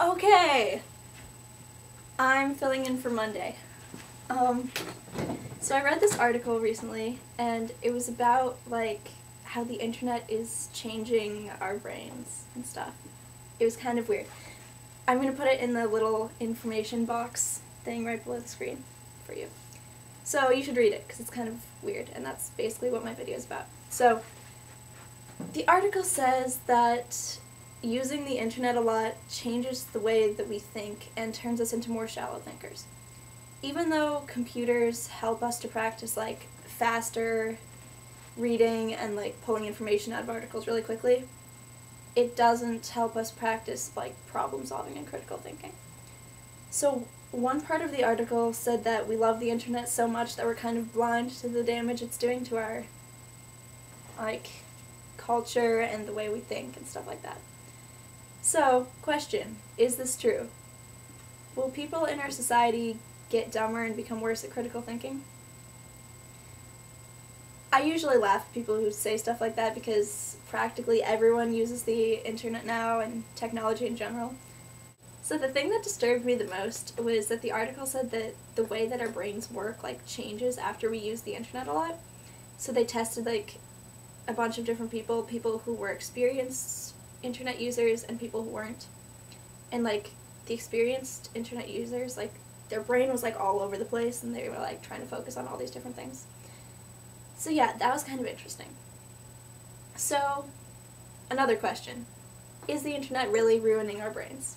Okay, I'm filling in for Monday. So I read this article recently, and it was about, like, how the internet is changing our brains and stuff. It was kind of weird. I'm going to put it in the little information box thing right below the screen for you. So you should read it, because it's kind of weird, and that's basically what my video is about. So, the article says that using the internet a lot changes the way that we think and turns us into more shallow thinkers. Even though computers help us to practice, like, faster reading and, like, pulling information out of articles really quickly, it doesn't help us practice, like, problem solving and critical thinking. So one part of the article said that we love the internet so much that we're kind of blind to the damage it's doing to our, like, culture and the way we think and stuff like that. So, question, is this true? Will people in our society get dumber and become worse at critical thinking? I usually laugh at people who say stuff like that because practically everyone uses the internet now and technology in general. So the thing that disturbed me the most was that the article said that the way that our brains work, like, changes after we use the internet a lot. So they tested, like, a bunch of different people who were experienced internet users and people who weren't. And, like, the experienced internet users, like, their brain was, like, all over the place and they were, like, trying to focus on all these different things. So yeah, that was kind of interesting. So, another question. Is the internet really ruining our brains?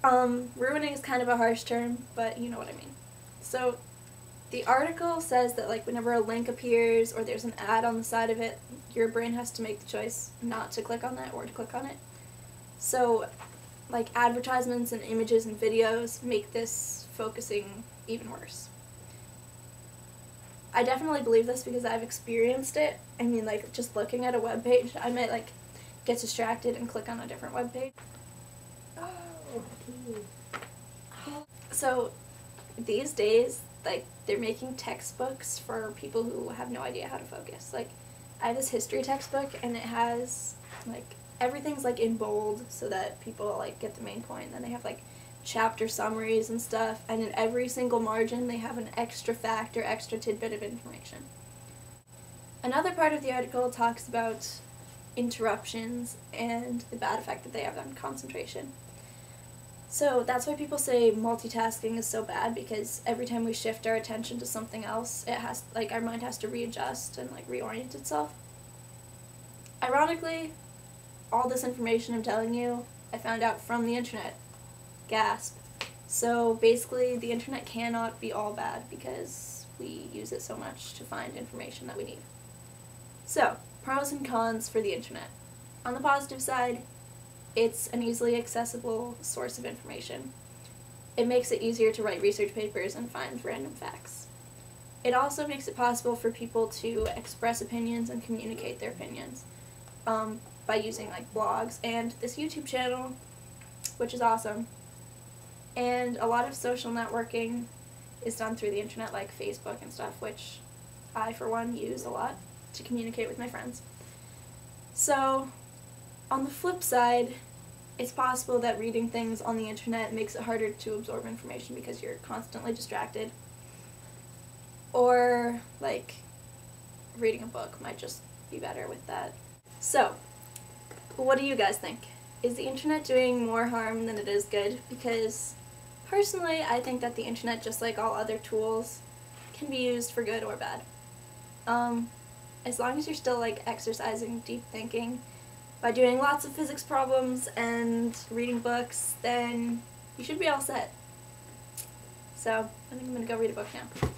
Ruining is kind of a harsh term, but you know what I mean. So, the article says that, like, whenever a link appears or there's an ad on the side of it, your brain has to make the choice not to click on that or to click on it. So, like, advertisements and images and videos make this focusing even worse. I definitely believe this because I've experienced it. I mean, like, just looking at a web page, I might, like, get distracted and click on a different web page. So, these days, like, they're making textbooks for people who have no idea how to focus. Like, I have this history textbook, and it has, like, everything's, like, in bold so that people, like, get the main point. And then they have, like, chapter summaries and stuff, and in every single margin they have an extra fact or extra tidbit of information. Another part of the article talks about interruptions and the bad effect that they have on concentration. So that's why people say multitasking is so bad, because every time we shift our attention to something else, it has, like, our mind has to readjust and, like, reorient itself. Ironically, all this information I'm telling you, I found out from the internet. Gasp. So basically, the internet cannot be all bad because we use it so much to find information that we need. So, pros and cons for the internet. On the positive side, it's an easily accessible source of information. It makes it easier to write research papers and find random facts. It also makes it possible for people to express opinions and communicate their opinions by using, like, blogs and this YouTube channel, which is awesome. And a lot of social networking is done through the internet, like Facebook and stuff, which I, for one, use a lot to communicate with my friends. So, on the flip side, it's possible that reading things on the internet makes it harder to absorb information because you're constantly distracted. Or, like, reading a book might just be better with that. So, what do you guys think? Is the internet doing more harm than it is good? Because, personally, I think that the internet, just like all other tools, can be used for good or bad. As long as you're still, like, exercising deep thinking by doing lots of physics problems and reading books, then you should be all set. So, I think I'm gonna go read a book now.